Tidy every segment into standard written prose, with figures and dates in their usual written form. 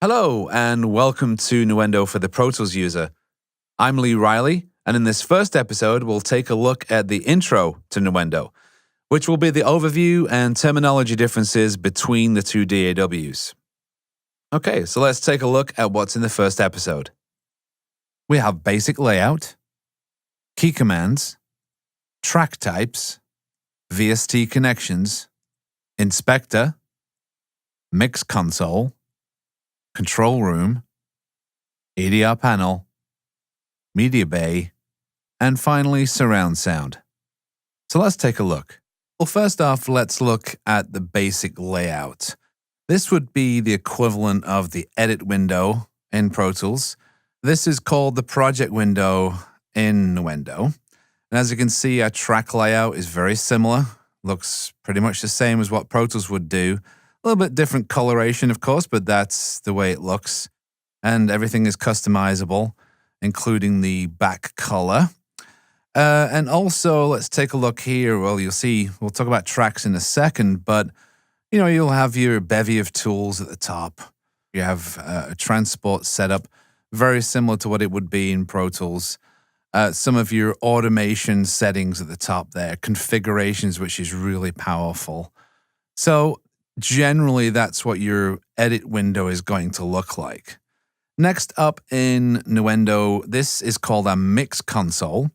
Hello, and welcome to Nuendo for the Pro Tools user. I'm Lee Riley, and in this first episode, we'll take a look at the intro to Nuendo, which will be the overview and terminology differences between the two DAWs. Okay, so let's take a look at what's in the first episode. We have basic layout, key commands, track types, VST connections, inspector, mix console, control room, ADR panel, media bay, and finally surround sound. So let's take a look. Well, first off, let's look at the basic layout. This would be the equivalent of the edit window in Pro Tools. This is called the project window in Nuendo. And as you can see, our track layout is very similar. Looks pretty much the same as what Pro Tools would do. A little bit different coloration, of course, but that's the way it looks. And everything is customizable, including the back color. And also, let's take a look here. Well, you'll see, we'll talk about tracks in a second, but you'll have your bevy of tools at the top. You have a transport setup, very similar to what it would be in Pro Tools. Some of your automation settings at the top there, configurations, which is really powerful. So generally, that's what your edit window is going to look like. Next up in Nuendo, this is called a mix console.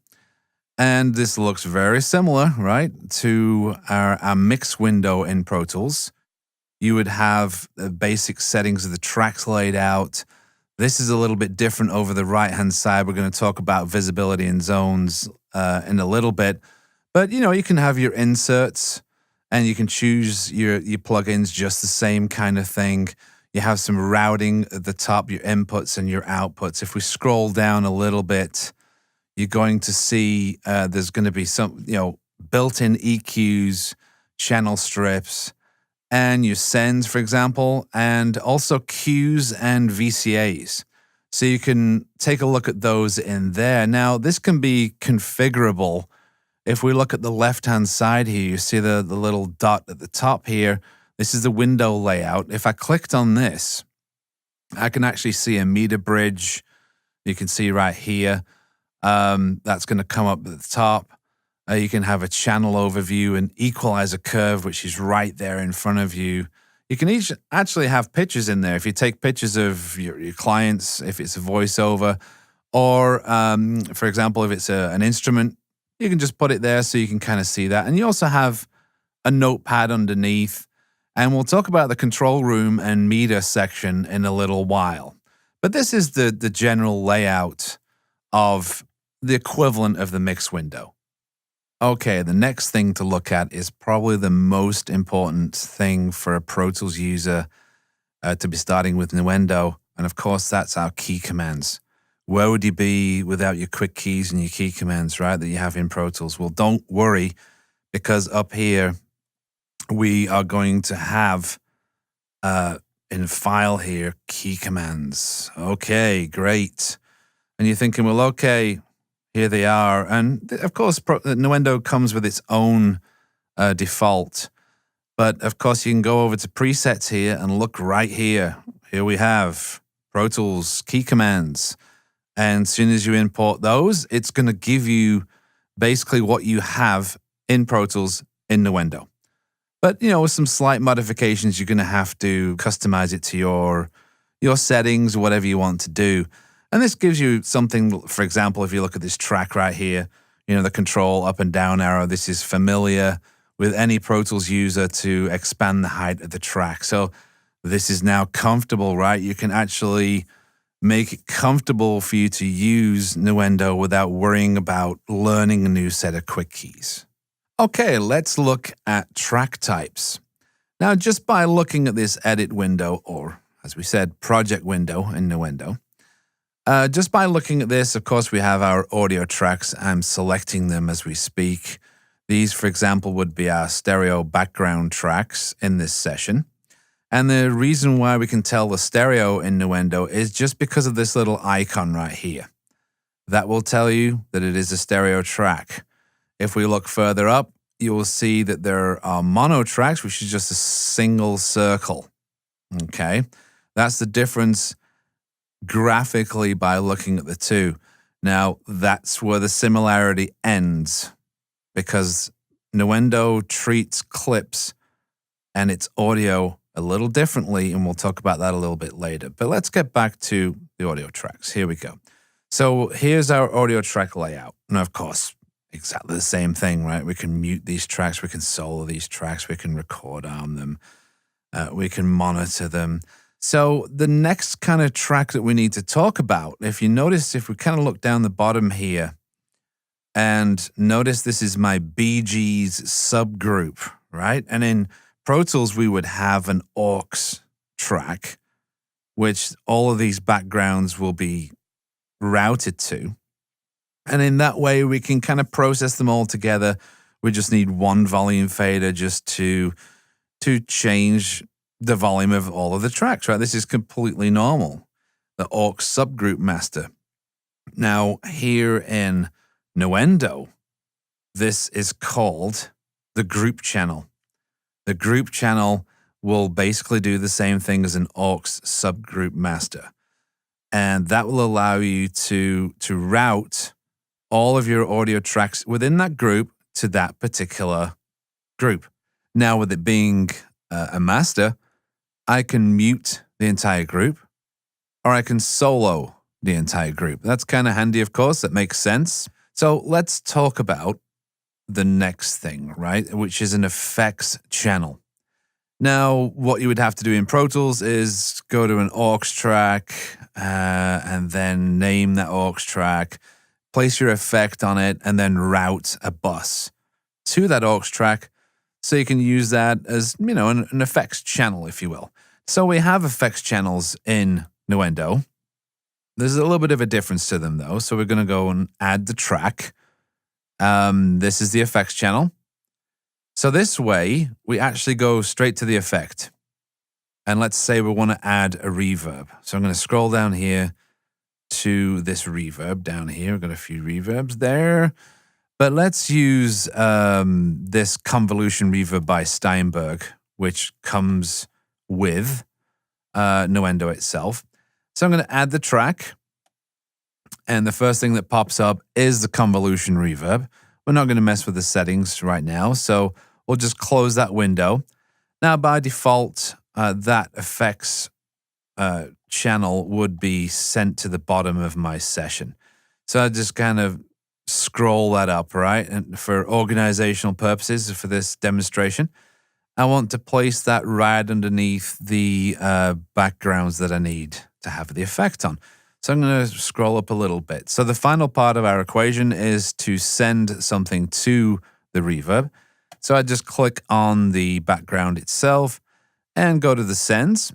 And this looks very similar, right, to our mix window in Pro Tools. You would have the basic settings of the tracks laid out. This is a little bit different over the right-hand side. We're going to talk about visibility and zones in a little bit. But, you can have your inserts and you can choose your plugins just the same kind of thing. You have some routing at the top, your inputs and your outputs. If we scroll down a little bit, you're going to see there's going to be some, built-in EQs, channel strips, and your sends, for example, and also cues and VCAs. So you can take a look at those in there. Now, this can be configurable. If we look at the left-hand side here, you see the little dot at the top here. This is the window layout. If I clicked on this, I can actually see a meter bridge. You can see right here. That's going to come up at the top. You can have a channel overview, an equalizer curve, which is right there in front of you. You can actually have pictures in there. If you take pictures of your clients, if it's a voiceover, or, for example, if it's an instrument, you can just put it there so you can kind of see that. And you also have a notepad underneath. And we'll talk about the control room and meter section in a little while. But this is the general layout of the equivalent of the mix window. Okay, the next thing to look at is probably the most important thing for a Pro Tools user to be starting with Nuendo. And of course, that's our key commands. Where would you be without your quick keys and your key commands, right, that you have in Pro Tools? Well, don't worry, because up here, we are going to have, in file here, key commands. Okay, great. And you're thinking, well, okay, here they are. And of course, Nuendo comes with its own default. But of course, you can go over to presets here and look right here. Here we have Pro Tools key commands. And as soon as you import those, it's going to give you basically what you have in Pro Tools in Nuendo. But, with some slight modifications, you're going to have to customize it to your settings, whatever you want to do. And this gives you something, for example, if you look at this track right here, the control up and down arrow, this is familiar with any Pro Tools user to expand the height of the track. So this is now comfortable, right? You can actually make it comfortable for you to use Nuendo without worrying about learning a new set of quick keys. Okay, let's look at track types. Now, just by looking at this edit window, or as we said, project window in Nuendo, just by looking at this, of course, we have our audio tracks. I'm selecting them as we speak. These, for example, would be our stereo background tracks in this session. And the reason why we can tell the stereo in Nuendo is just because of this little icon right here. That will tell you that it is a stereo track. If we look further up, you will see that there are mono tracks, which is just a single circle. Okay. That's the difference graphically by looking at the two. Now, that's where the similarity ends, because Nuendo treats clips and its audio a little differently, and we'll talk about that a little bit later. But let's get back to the audio tracks. Here we go. So here's our audio track layout. And of course, exactly the same thing, right? We can mute these tracks, we can solo these tracks, we can record on them, we can monitor them. So the next kind of track that we need to talk about, if you notice, if we kind of look down the bottom here, and notice this is my BG's subgroup, right? And in Pro Tools, we would have an aux track, which all of these backgrounds will be routed to. And in that way, we can kind of process them all together. We just need one volume fader just to change the volume of all of the tracks, right? This is completely normal. The aux subgroup master. Now, here in Nuendo, this is called the group channel. The group channel will basically do the same thing as an aux subgroup master. And that will allow you to route all of your audio tracks within that group to that particular group. Now, with it being a master, I can mute the entire group, or I can solo the entire group. That's kind of handy, of course. That makes sense. So let's talk about the next thing, right? Which is an effects channel. Now, what you would have to do in Pro Tools is go to an aux track and then name that aux track, place your effect on it, and then route a bus to that aux track so you can use that as, you know, an effects channel, if you will. So we have effects channels in Nuendo. There's a little bit of a difference to them, though. So we're going to go and add the track. This is the effects channel. So this way, we actually go straight to the effect. And let's say we want to add a reverb. So I'm going to scroll down here to this reverb down here. We've got a few reverbs there. But let's use this convolution reverb by Steinberg, which comes with Nuendo itself. So I'm going to add the track. And the first thing that pops up is the convolution reverb. We're not going to mess with the settings right now, so we'll just close that window. Now, by default, that effects channel would be sent to the bottom of my session. So I just kind of scroll that up, right? And for organizational purposes, for this demonstration, I want to place that right underneath the backgrounds that I need to have the effect on. So I'm going to scroll up a little bit. So the final part of our equation is to send something to the reverb. So I just click on the background itself and go to the sends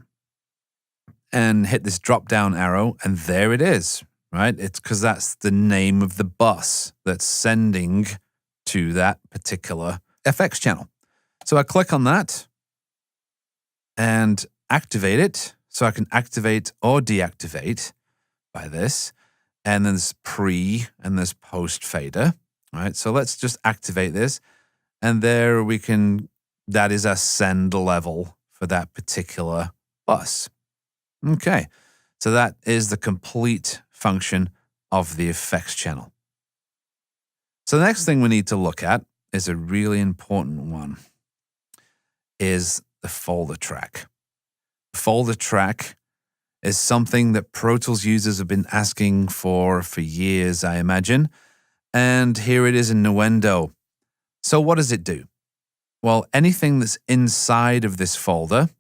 and hit this drop down arrow, and there it is, right? It's because that's the name of the bus that's sending to that particular FX channel. So I click on that and activate it. So I can activate or deactivate by this. And then there's pre and there's post fader. All right. So let's just activate this. And there we can, that is our send level for that particular bus. Okay. So that is the complete function of the effects channel. So the next thing we need to look at is a really important one, is the folder track. The folder track is something that Pro Tools users have been asking for years, I imagine. And here it is in Nuendo. So what does it do? Well, anything that's inside of this folder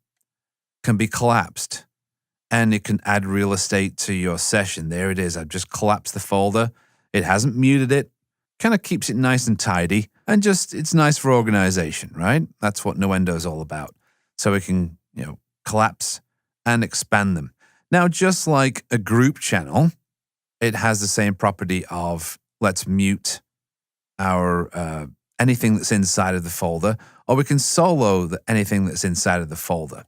can be collapsed, and it can add real estate to your session. There it is. I've just collapsed the folder. It hasn't muted it. Kind of keeps it nice and tidy, and just, it's nice for organization, right? That's what Nuendo is all about. So we can, collapse and expand them. Now, just like a group channel, it has the same property of let's mute our anything that's inside of the folder, or we can solo anything that's inside of the folder.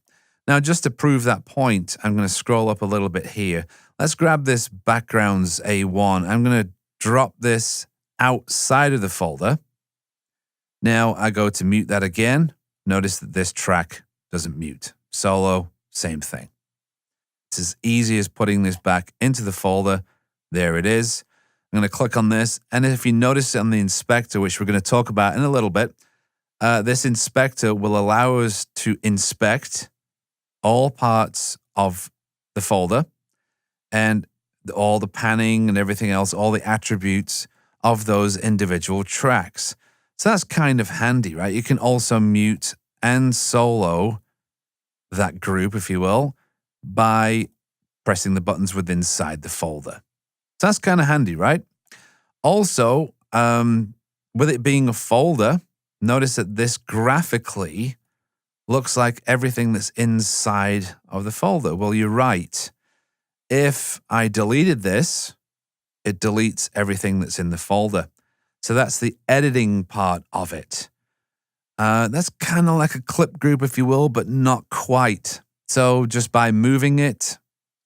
Now, just to prove that point, I'm going to scroll up a little bit here. Let's grab this backgrounds A1. I'm going to drop this outside of the folder. Now I go to mute that again. Notice that this track doesn't mute. Solo, same thing. It's as easy as putting this back into the folder. There it is. I'm going to click on this. And if you notice on the inspector, which we're going to talk about in a little bit, this inspector will allow us to inspect all parts of the folder and all the panning and everything else, all the attributes of those individual tracks. So that's kind of handy, right? You can also mute and solo that group, if you will, by pressing the buttons within inside the folder. So that's kind of handy, right? Also, with it being a folder, notice that this graphically looks like everything that's inside of the folder. Well, you're right. If I deleted this, it deletes everything that's in the folder. So that's the editing part of it. That's kind of like a clip group, if you will, but not quite. So just by moving it,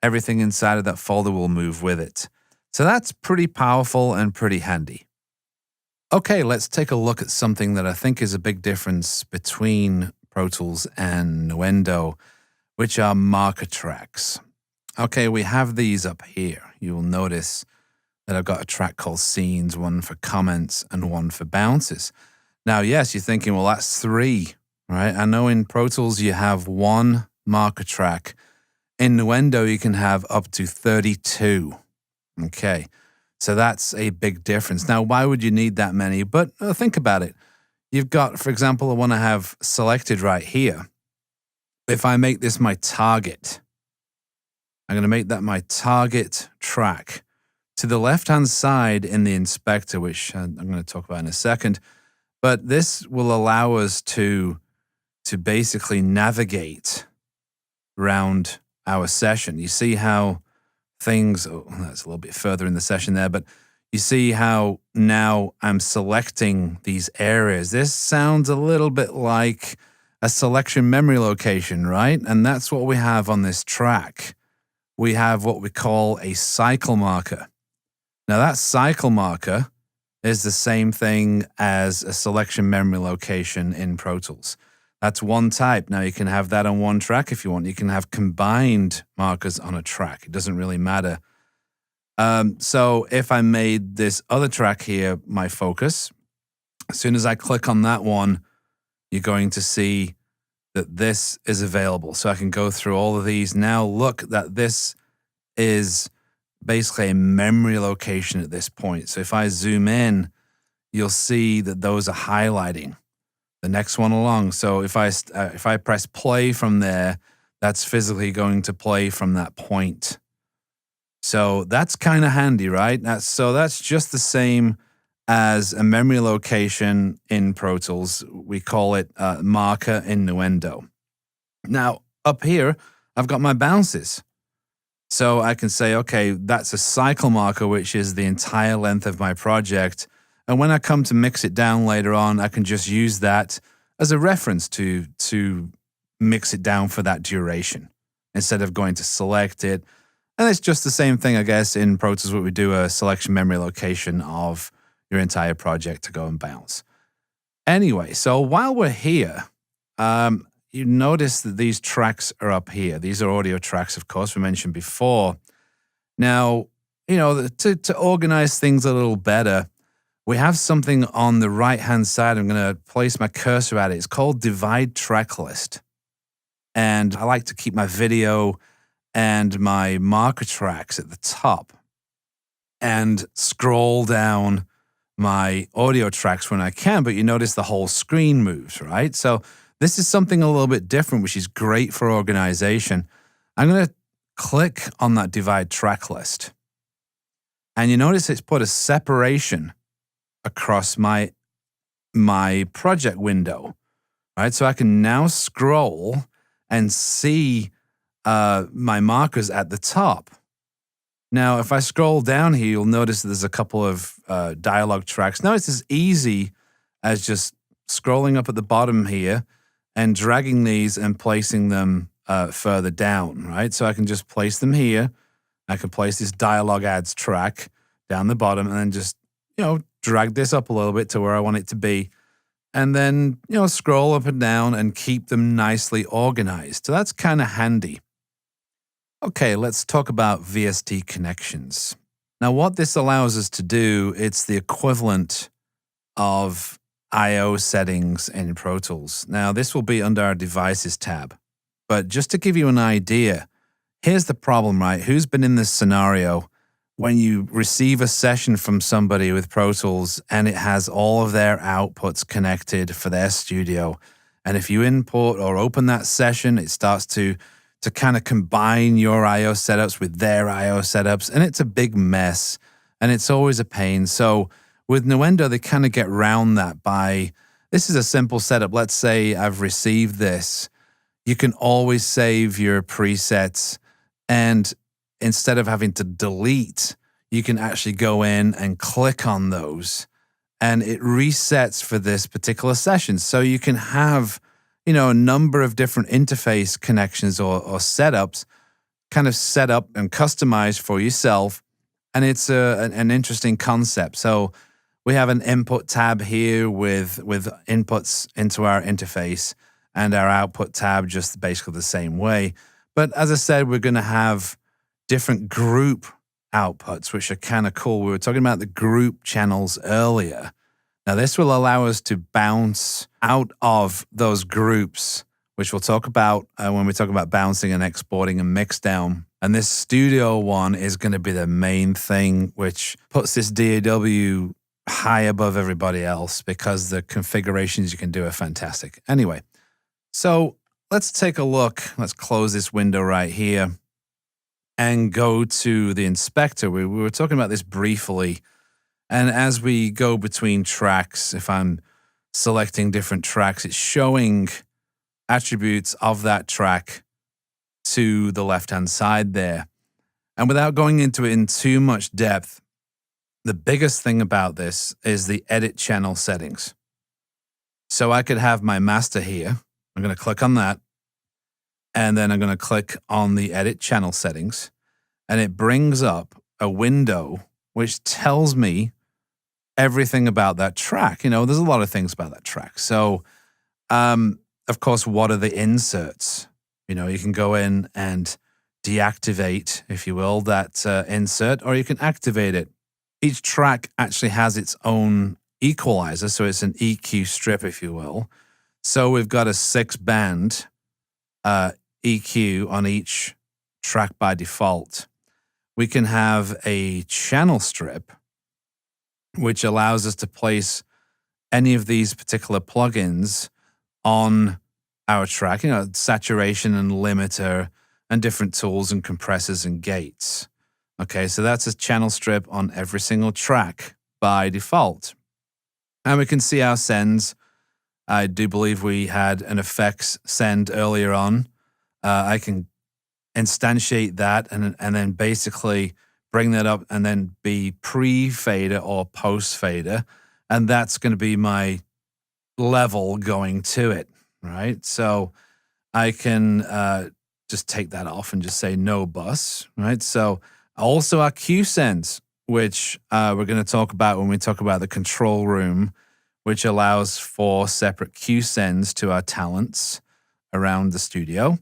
everything inside of that folder will move with it. So that's pretty powerful and pretty handy. Okay, let's take a look at something that I think is a big difference between Pro Tools and Nuendo, which are marker tracks. Okay, we have these up here. You will notice that I've got a track called Scenes, one for comments and one for bounces. Now, yes, you're thinking, well, that's 3, right? I know in Pro Tools you have 1 marker track. In Nuendo, you can have up to 32. Okay, so that's a big difference. Now, why would you need that many? But think about it. You've got, for example, the one I have selected right here. If I make this my target, I'm going to make that my target track. To the left-hand side in the inspector, which I'm going to talk about in a second, but this will allow us to basically navigate around our session. You see how things, that's a little bit further in the session there, but you see how now I'm selecting these areas. This sounds a little bit like a selection memory location, right? And that's what we have on this track. We have what we call a cycle marker. Now that cycle marker is the same thing as a selection memory location in Pro Tools. That's one type. Now you can have that on one track if you want. You can have combined markers on a track. It doesn't really matter. So if I made this other track here my focus, as soon as I click on that one, you're going to see that this is available. So I can go through all of these. Now look that this is basically a memory location at this point. So if I zoom in, you'll see that those are highlighting the next one along. So if I press play from there, that's physically going to play from that point. So that's kind of handy, right? That's just the same as a memory location in Pro Tools. We call it marker in Nuendo. Now, up here, I've got my bounces. So I can say, okay, that's a cycle marker, which is the entire length of my project. And when I come to mix it down later on, I can just use that as a reference to mix it down for that duration instead of going to select it. And it's just the same thing, I guess, in Pro Tools, where we do a selection memory location of your entire project to go and bounce. Anyway, so while we're here, you notice that these tracks are up here. These are audio tracks, of course, we mentioned before. Now, to organize things a little better, we have something on the right-hand side. I'm going to place my cursor at it. It's called Divide Track List. And I like to keep my video and my marker tracks at the top and scroll down my audio tracks when I can, but you notice the whole screen moves, right? So this is something a little bit different, which is great for organization. I'm going to click on that Divide Track List. And you notice it's put a separation across my project window, right? So I can now scroll and see my markers at the top. Now, if I scroll down here, you'll notice that there's a couple of dialogue tracks. Now it's as easy as just scrolling up at the bottom here and dragging these and placing them further down, right? So I can just place them here. I can place this dialogue ads track down the bottom and then just, drag this up a little bit to where I want it to be. And then, scroll up and down and keep them nicely organized. So that's kind of handy. Okay, let's talk about VST Connections. Now, what this allows us to do, it's the equivalent of I/O settings in Pro Tools. Now, this will be under our Devices tab. But just to give you an idea, here's the problem, right? Who's been in this scenario when you receive a session from somebody with Pro Tools and it has all of their outputs connected for their studio? And if you import or open that session, it starts to kind of combine your I/O setups with their I/O setups, and it's a big mess, and it's always a pain. So with Nuendo, they kind of get around that by, this is a simple setup. Let's say I've received this. You can always save your presets, and instead of having to delete, you can actually go in and click on those, and it resets for this particular session. So you can have, a number of different interface connections or setups kind of set up and customized for yourself. And it's an interesting concept. So we have an input tab here with inputs into our interface, and our output tab just basically the same way. But as I said, we're going to have different group outputs, which are kind of cool. We were talking about the group channels earlier. Now, this will allow us to bounce out of those groups, which we'll talk about when we talk about bouncing and exporting and mixdown. And this studio one is going to be the main thing, which puts this DAW high above everybody else because the configurations you can do are fantastic. Anyway, so let's take a look. Let's close this window right here and go to the inspector. We were talking about this briefly. And as we go between tracks, if I'm selecting different tracks, it's showing attributes of that track to the left-hand side there. And without going into it in too much depth, the biggest thing about this is the edit channel settings. So I could have my master here. I'm going to click on that. And then I'm going to click on the edit channel settings. And it brings up a window which tells me everything about that track. There's a lot of things about that track. So, of course, what are the inserts? You can go in and deactivate, if you will, that insert, or you can activate it. Each track actually has its own equalizer, so it's an EQ strip, if you will. So we've got a 6-band EQ on each track by default. We can have a channel strip, which allows us to place any of these particular plugins on our track, saturation and limiter and different tools and compressors and gates. Okay, so that's a channel strip on every single track by default. And we can see our sends. I do believe we had an effects send earlier on. I can instantiate that and then basically bring that up and then be pre-fader or post-fader. And that's going to be my level going to it, right? So I can just take that off and just say no bus, right? So also our Q sends, which we're going to talk about when we talk about the control room, which allows for separate Q sends to our talents around the studio,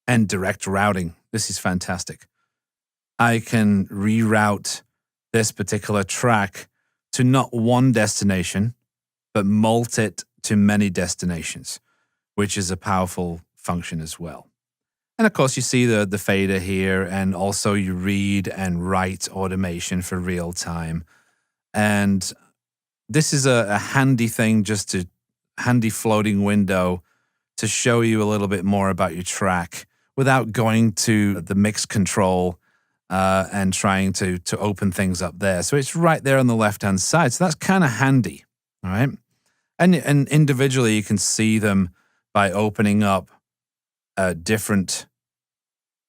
and direct routing. This is fantastic. I can reroute this particular track to not one destination, but mult it to many destinations, which is a powerful function as well. And of course, you see the fader here, and also you read and write automation for real time. And this is a handy thing, just a handy floating window to show you a little bit more about your track without going to the mix control and trying to open things up there. So it's right there on the left-hand side. So that's kind of handy, all right? And individually, you can see them by opening up different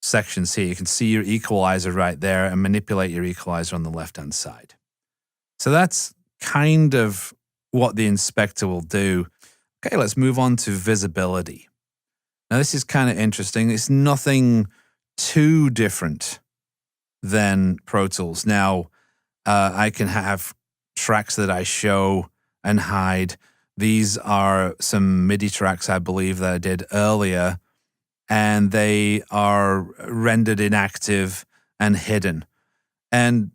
sections here. You can see your equalizer right there and manipulate your equalizer on the left-hand side. So that's kind of what the inspector will do. Okay, let's move on to visibility. Now, this is kind of interesting. It's nothing too different than Pro Tools. Now, I can have tracks that I show and hide. These are some MIDI tracks, I believe, that I did earlier. and they are rendered inactive and hidden. And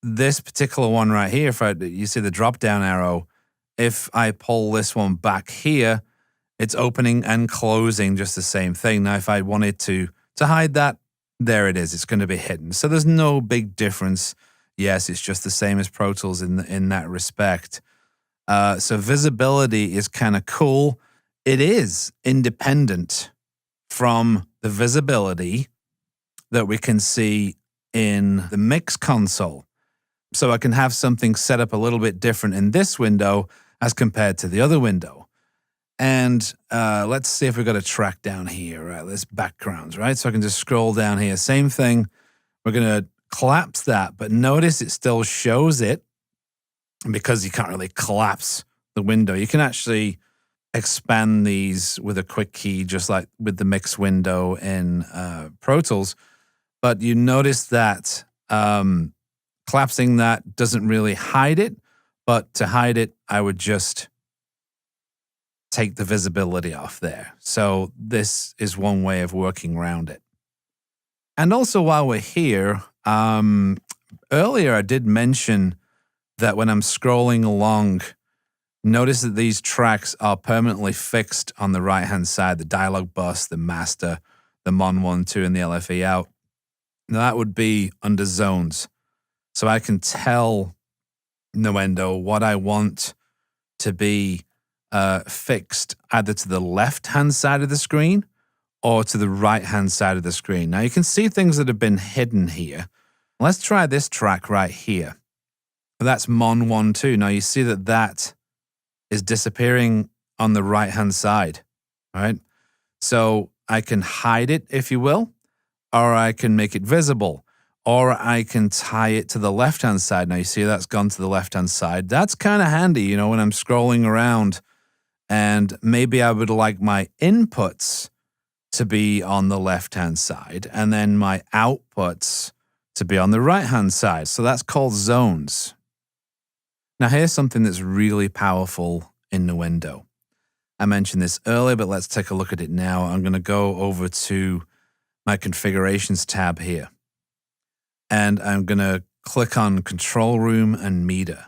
this particular one right here, you see the drop down arrow, if I pull this one back here, it's opening and closing just the same thing. Now, if I wanted to hide that, there it is. It's going to be hidden. So there's no big difference. Yes, it's just the same as Pro Tools in that respect. So visibility is kind of cool. It is independent from the visibility that we can see in the mix console. So I can have something set up a little bit different in this window as compared to the other window. And let's see if we've got a track down here, right? There's backgrounds, right? So I can just scroll down here. Same thing. We're going to collapse that, but notice it still shows it because you can't really collapse the window. You can actually expand these with a quick key, just like with the mix window in Pro Tools. But you notice that collapsing that doesn't really hide it, but to hide it, I would just take the visibility off there. So this is one way of working around it. And also while we're here, earlier I did mention that when I'm scrolling along, notice that these tracks are permanently fixed on the right-hand side, the dialog bus, the master, the Mon 1, 2, and the LFE out. Now that would be under zones. So I can tell Nuendo what I want to be fixed either to the left-hand side of the screen or to the right-hand side of the screen. Now you can see things that have been hidden here. Let's try this track right here. That's Mon 1, 2. Now you see that is disappearing on the right-hand side, right? So I can hide it, if you will, or I can make it visible, or I can tie it to the left-hand side. Now you see that's gone to the left-hand side. That's kind of handy, you know, when I'm scrolling around and maybe I would like my inputs to be on the left-hand side and then my outputs to be on the right-hand side. So that's called zones. Now here's something that's really powerful in Nuendo. I mentioned this earlier, but let's take a look at it now. I'm going to go over to my configurations tab here. And I'm going to click on control room and meter.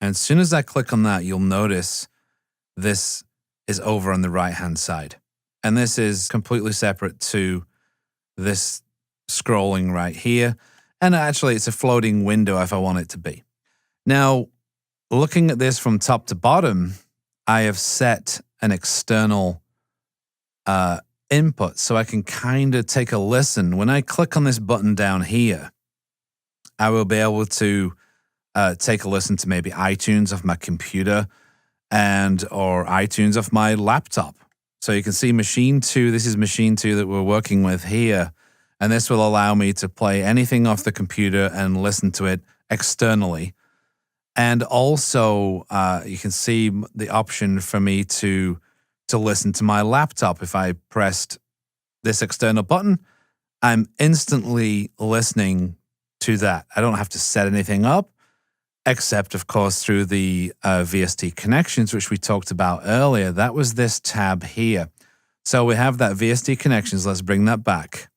And as soon as I click on that, you'll notice this is over on the right-hand side. And this is completely separate to this scrolling right here. And actually, it's a floating window if I want it to be. Now, looking at this from top to bottom, I have set an external input so I can kind of take a listen. When I click on this button down here, I will be able to take a listen to maybe iTunes off my computer or iTunes off my laptop. So you can see Machine 2, this is Machine 2 that we're working with here, and this will allow me to play anything off the computer and listen to it externally. And also, you can see the option for me to listen to my laptop. If I pressed this external button, I'm instantly listening to that. I don't have to set anything up, except, of course, through the VST Connections, which we talked about earlier. That was this tab here. So we have that VST Connections. Let's bring that back.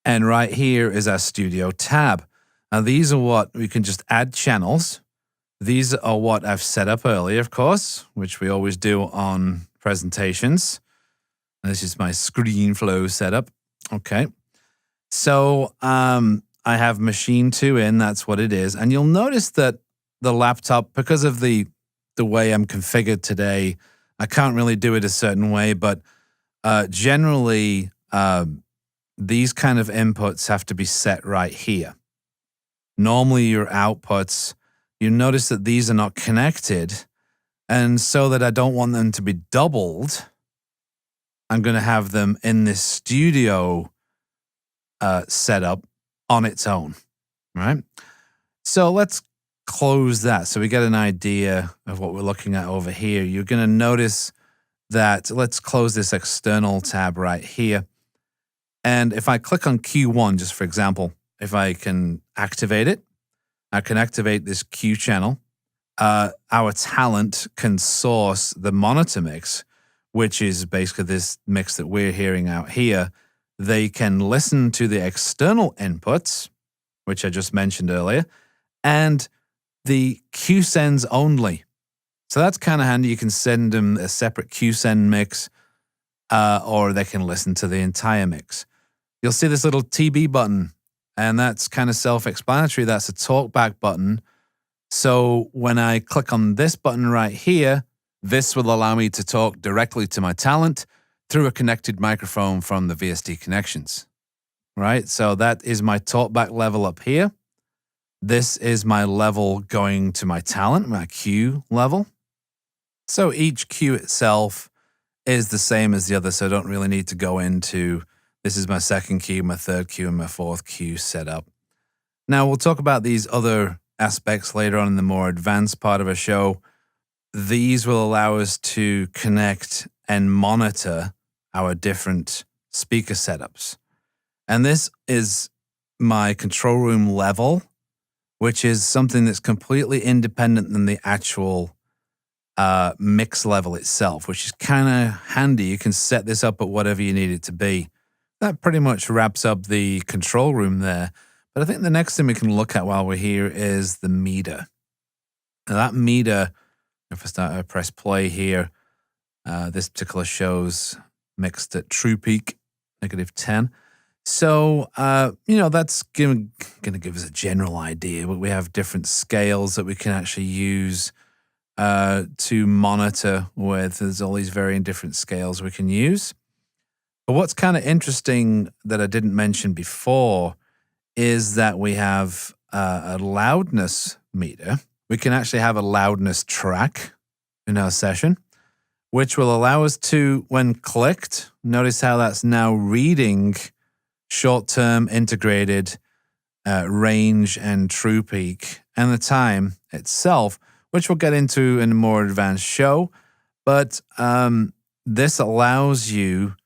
And right here is our Studio tab. Now, these are what we can just add channels. These are what I've set up earlier, of course, which we always do on presentations. And this is my screen flow setup. Okay. So I have Machine 2 in, that's what it is. And you'll notice that the laptop, because of the way I'm configured today, I can't really do it a certain way, but generally these kind of inputs have to be set right here. Normally your outputs, you notice that these are not connected. And so that I don't want them to be doubled, I'm going to have them in this studio setup on its own, right? So let's close that so we get an idea of what we're looking at over here. You're going to notice that, let's close this external tab right here. And if I click on Q1, just for example, if I can activate it, I can activate this Q channel. Our talent can source the monitor mix, which is basically this mix that we're hearing out here, they can listen to the external inputs, which I just mentioned earlier, and the Q sends only. So that's kind of handy. You can send them a separate Q send mix, or they can listen to the entire mix. You'll see this little TB button, and that's kind of self-explanatory. That's a talkback button. So when I click on this button right here, this will allow me to talk directly to my talent through a connected microphone from the VST Connections, right? So that is my talkback level up here. This is my level going to my talent, my Q level. So each Q itself is the same as the other, so I don't really need to go into this is my second Q, my third Q, and my fourth Q setup. Now, we'll talk about these other aspects later on in the more advanced part of our show. These will allow us to connect and monitor our different speaker setups. And this is my control room level, which is something that's completely independent than the actual mix level itself, which is kind of handy. You can set this up at whatever you need it to be. That pretty much wraps up the control room there. But I think the next thing we can look at while we're here is the meter. Now that meter, if I press play here, this particular show's mixed at true peak, -10. So, that's going to give us a general idea, but we have different scales that we can actually use to monitor with. There's all these varying different scales we can use. But what's kind of interesting that I didn't mention before is that we have a loudness meter. We can actually have a loudness track in our session, which will allow us to, when clicked, notice how that's now reading short-term integrated range and true peak and the time itself, which we'll get into in a more advanced show. But this allows you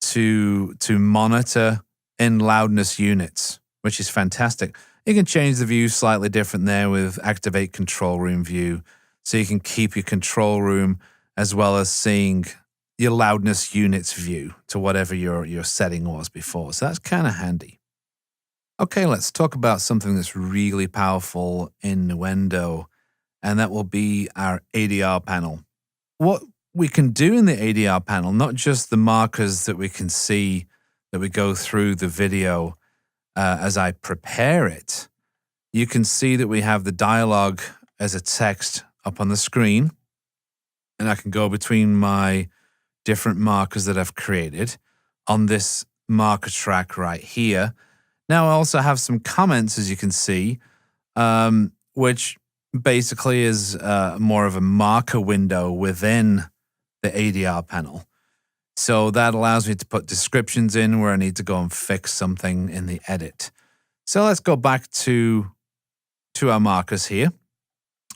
to monitor in loudness units, which is fantastic. You can change the view slightly different there with activate control room view. So you can keep your control room as well as seeing your loudness units view to whatever your setting was before. So that's kind of handy. Okay, let's talk about something that's really powerful in Nuendo, and that will be our ADR panel. What we can do in the ADR panel, not just the markers that we can see that we go through the video as I prepare it, you can see that we have the dialogue as a text up on the screen, and I can go between my different markers that I've created on this marker track right here. Now I also have some comments, as you can see, which basically is more of a marker window within the ADR panel. So that allows me to put descriptions in where I need to go and fix something in the edit. So let's go back to our markers here.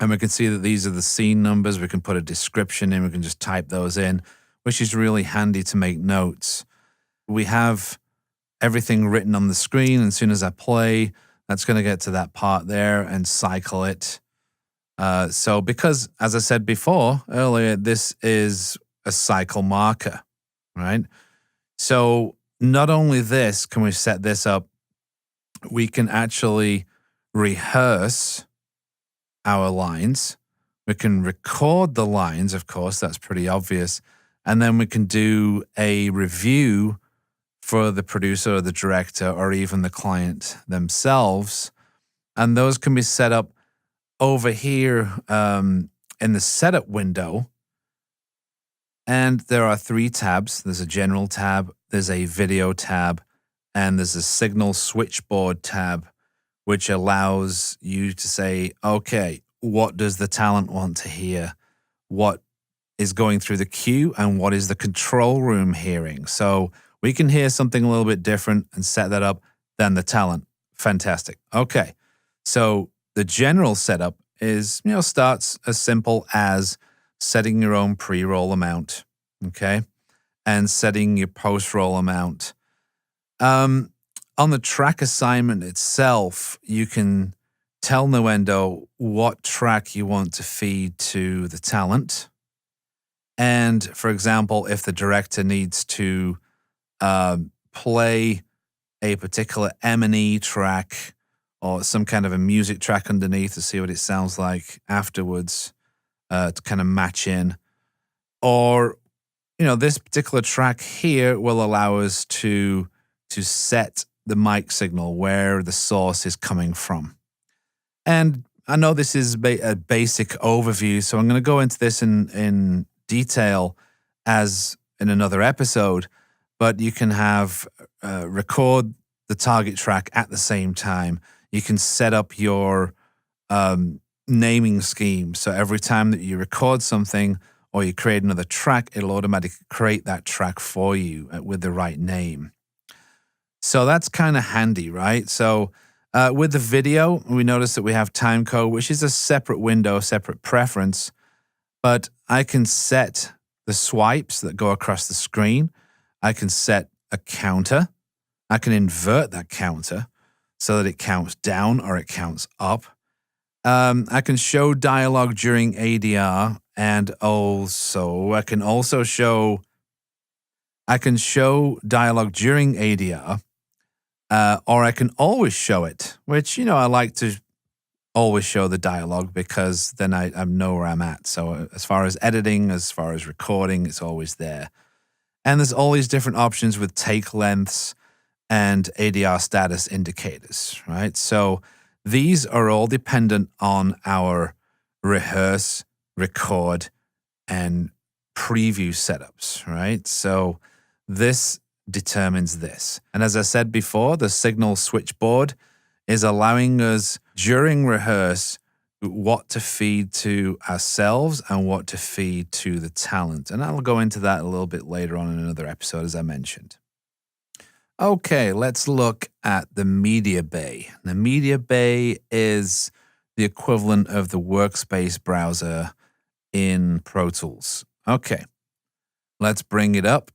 And we can see that these are the scene numbers. We can put a description in. We can just type those in, which is really handy to make notes. We have everything written on the screen. And as soon as I play, that's going to get to that part there and cycle it. So because, as I said before, earlier, this is a cycle marker, right? So not only this, can we set this up, we can actually rehearse our lines. We can record the lines, of course, that's pretty obvious. And then we can do a review for the producer or the director or even the client themselves. And those can be set up over here in the setup window. And there are 3 tabs. There's a general tab, there's a video tab, and there's a signal switchboard tab, which allows you to say, okay, what does the talent want to hear? What is going through the queue and what is the control room hearing? So we can hear something a little bit different and set that up than the talent. Fantastic. Okay. So the general setup is, starts as simple as setting your own pre-roll amount, okay, and setting your post-roll amount. On the track assignment itself, you can tell Nuendo what track you want to feed to the talent. And for example, if the director needs to play a particular M&E track or some kind of a music track underneath to see what it sounds like afterwards, to kind of match in, or this particular track here will allow us to set the mic signal where the source is coming from. And I know this is a basic overview, so I'm going to go into this in detail as in another episode, but you can have record the target track at the same time. You can set up your naming scheme, so every time that you record something or you create another track, it'll automatically create that track for you with the right name. So that's kind of handy, right? So with the video, we notice that we have timecode, which is a separate window, separate preference, but I can set the swipes that go across the screen. I can set a counter. I can invert that counter so that it counts down or it counts up. I can show dialogue during ADR, and also I can show dialogue during ADR, or I can always show it, which, I like to always show the dialogue because then I know where I'm at. So as far as editing, as far as recording, it's always there. And there's all these different options with take lengths and ADR status indicators, right? So these are all dependent on our rehearse, record, and preview setups, right? So this determines this. And as I said before, the signal switchboard is allowing us during rehearse what to feed to ourselves and what to feed to the talent. And I'll go into that a little bit later on in another episode, as I mentioned. Okay, let's look at the media bay. The media bay is the equivalent of the workspace browser in Pro Tools. Okay, let's bring it up.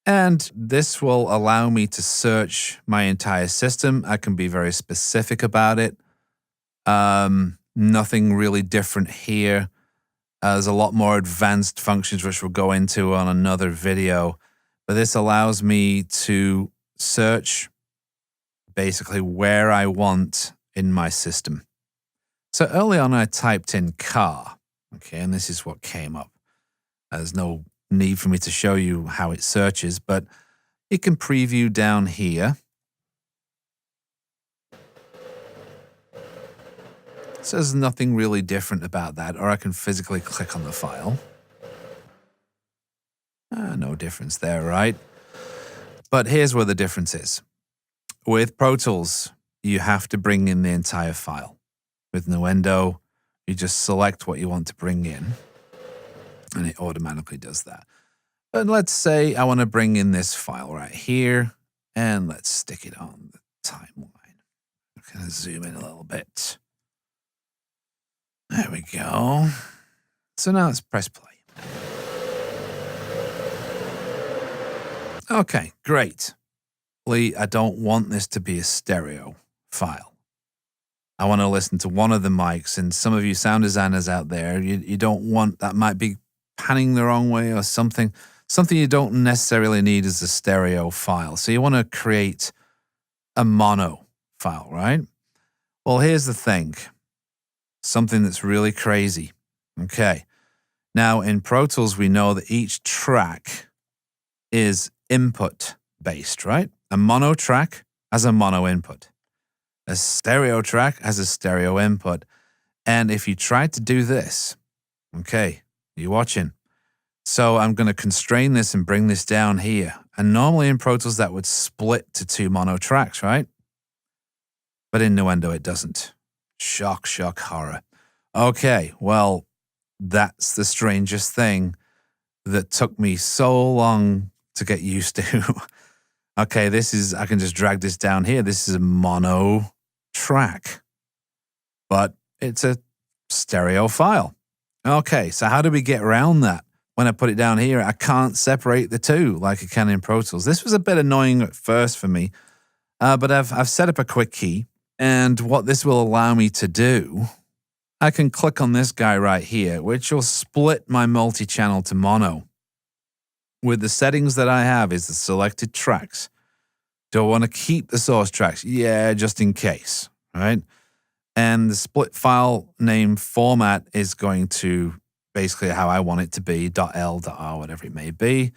And this will allow me to search my entire system. I can be very specific about it. Nothing really different here. There's a lot more advanced functions which we'll go into on another video. But this allows me to search basically where I want in my system. So early on I typed in car, okay, and this is what came up. There's no need for me to show you how it searches, but you can preview down here. So there's nothing really different about that, or I can physically click on the file. No difference there, right? But here's where the difference is. With Pro Tools, you have to bring in the entire file. With Nuendo, you just select what you want to bring in, and it automatically does that. But let's say I want to bring in this file right here, and let's stick it on the timeline. I'm going to zoom in a little bit. There we go. So now let's press play. Okay, great. Lee, I don't want this to be a stereo file. I want to listen to one of the mics, and some of you sound designers out there, you don't want, that might be panning the wrong way or something you don't necessarily need as a stereo file. So you want to create a mono file, right? Well, here's the thing. Something that's really crazy. Okay. Now, in Pro Tools, we know that each track is input based, right? A mono track has a mono input. A stereo track has a stereo input. And if you try to do this, okay, you're watching. So I'm going to constrain this and bring this down here. And normally in Pro Tools, that would split to two mono tracks, right? But in Nuendo, it doesn't. Shock, shock, horror. Okay, well, that's the strangest thing that took me so long to get used to. Okay, I can just drag this down here. This is a mono track, but it's a stereo file. Okay, so how do we get around that? When I put it down here, I can't separate the two like I can in Pro Tools. This was a bit annoying at first for me, but I've set up a quick key, and what this will allow me to do I can click on this guy right here, which will split my multi-channel to mono. With the settings that I have is the selected tracks. Do I want to keep the source tracks? Yeah, just in case, right? And the split file name format is going to basically how I want it to be, .l, .r, whatever it may be.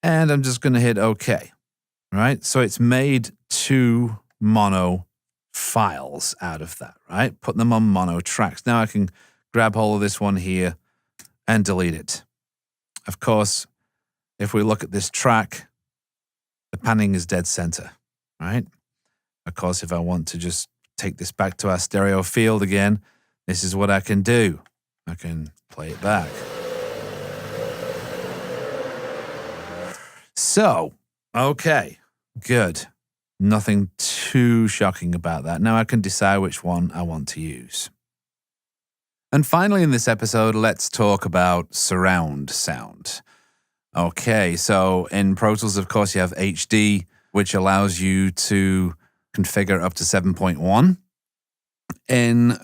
And I'm just going to hit OK, right? So it's made 2 mono files out of that, right? Put them on mono tracks. Now I can grab hold of this one here and delete it. Of course, if we look at this track, the panning is dead center, right? Of course, if I want to just take this back to our stereo field again, this is what I can do. I can play it back. So, okay, good. Nothing too shocking about that. Now I can decide which one I want to use. And finally in this episode, let's talk about surround sound. Okay, so in Pro Tools, of course, you have HD, which allows you to configure up to 7.1. In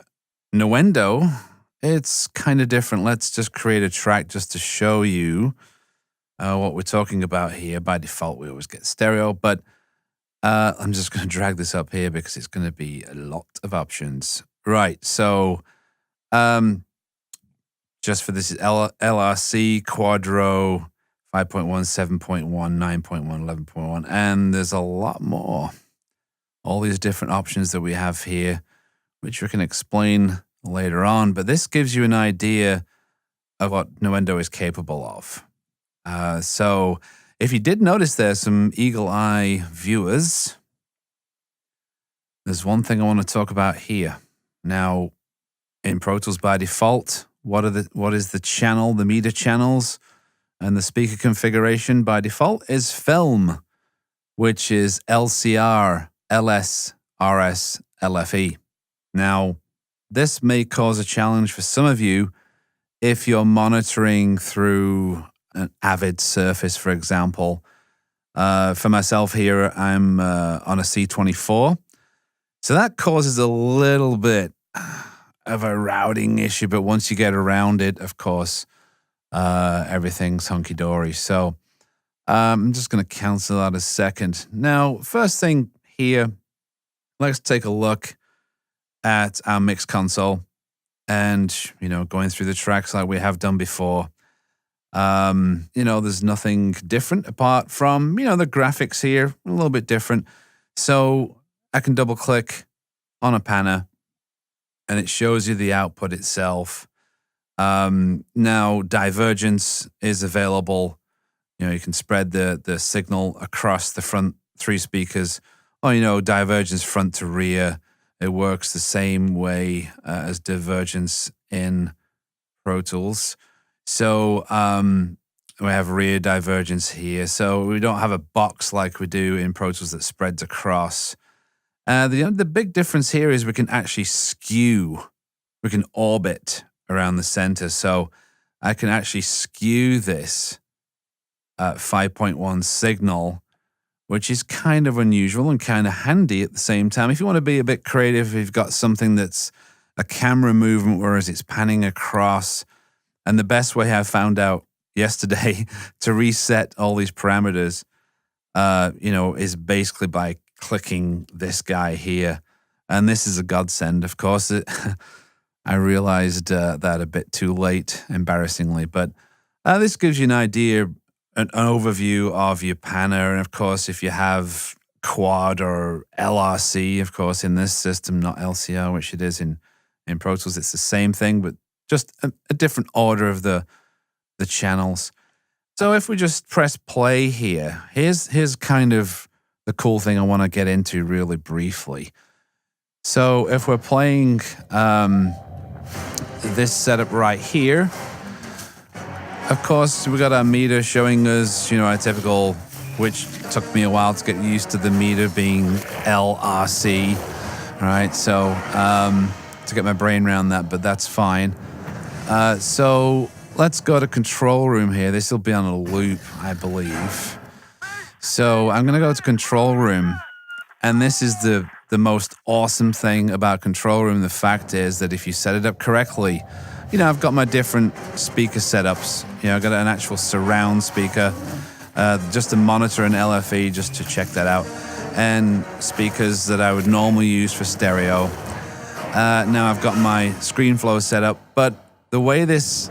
Nuendo, it's kind of different. Let's just create a track just to show you what we're talking about here. By default, we always get stereo, but I'm just going to drag this up here because it's going to be a lot of options. Right, so just for this LRC, Quadro, 5.1, 7.1, 9.1, 11.1, and there's a lot more. All these different options that we have here, which we can explain later on, but this gives you an idea of what Nuendo is capable of. So if you did notice there's some eagle eye viewers, there's one thing I want to talk about here. Now, in Pro Tools by default, what is the channel, the meter channels, and the speaker configuration by default is film, which is LCR, LS, RS, LFE. Now, this may cause a challenge for some of you if you're monitoring through an Avid Surface, for example. For myself here, I'm on a C24. So that causes a little bit of a routing issue, but once you get around it, of course, everything's hunky-dory. So I'm just going to cancel out a second. Now, first thing here, let's take a look at our mix console and, going through the tracks like we have done before. There's nothing different apart from, the graphics here, a little bit different. So I can double click on a panner and it shows you the output itself. Now divergence is available. You can spread the signal across the front 3 speakers, or, divergence front to rear. It works the same way as divergence in Pro Tools. So we have rear divergence here. So we don't have a box like we do in Pro Tools that spreads across. The big difference here is we can actually skew. We can orbit around the center. So I can actually skew this 5.1 signal, which is kind of unusual and kind of handy at the same time. If you want to be a bit creative, if you've got something that's a camera movement, whereas it's panning across. And the best way I found out yesterday to reset all these parameters, is basically by clicking this guy here. And this is a godsend, of course. I realized that a bit too late, embarrassingly. But this gives you an idea, an overview of your panner. And, of course, if you have quad or LRC, of course, in this system, not LCR, which it is in Pro Tools, it's the same thing, but just a different order of the channels. So if we just press play here, here's kind of the cool thing I want to get into really briefly. So if we're playing this setup right here, of course, we got our meter showing us, our typical, which took me a while to get used to the meter being LRC, right? So to get my brain around that, but that's fine. So let's go to control room here. This will be on a loop, I believe. So I'm going to go to control room, and this is the the most awesome thing about Control Room. The fact is that if you set it up correctly, I've got my different speaker setups. I've got an actual surround speaker, just to monitor an LFE, just to check that out, and speakers that I would normally use for stereo. Now I've got my ScreenFlow set up, but the way this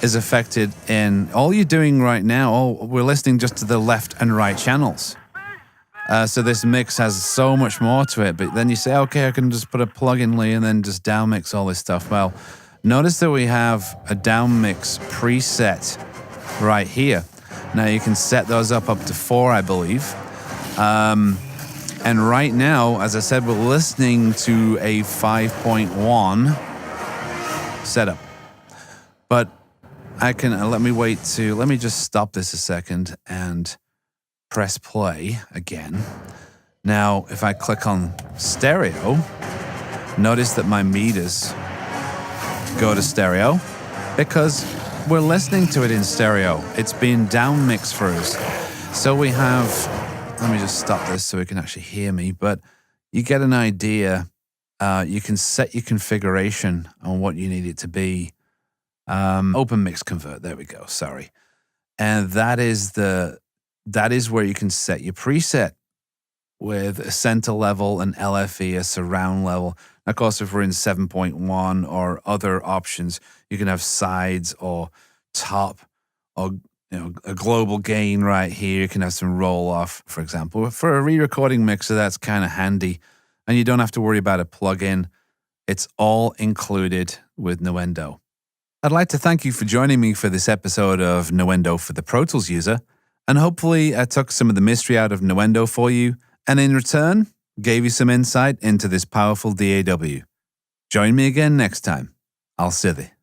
is affected in all you're doing right now, we're listening just to the left and right channels. So this mix has so much more to it, but then you say, okay, I can just put a plug in Lee and then just down mix all this stuff. Well, notice that we have a down mix preset right here. Now you can set those up to 4, I believe. And right now, as I said, we're listening to a 5.1 setup. But I can, let me just stop this a second and press play again. Now, if I click on stereo, notice that my meters go to stereo because we're listening to it in stereo. It's being down mixed for us. So we have, let me just stop this so we can actually hear me, but you get an idea. You can set your configuration on what you need it to be. Open mix convert, there we go, sorry. And that is where you can set your preset with a center level, an LFE, a surround level. Of course, if we're in 7.1 or other options, you can have sides or top or a global gain right here. You can have some roll off, for example. For a re-recording mixer, that's kind of handy, and you don't have to worry about a plug-in. It's all included with Nuendo. I'd like to thank you for joining me for this episode of Nuendo for the Pro Tools user, and hopefully I took some of the mystery out of Nuendo for you, and in return, gave you some insight into this powerful DAW. Join me again next time. I'll see you.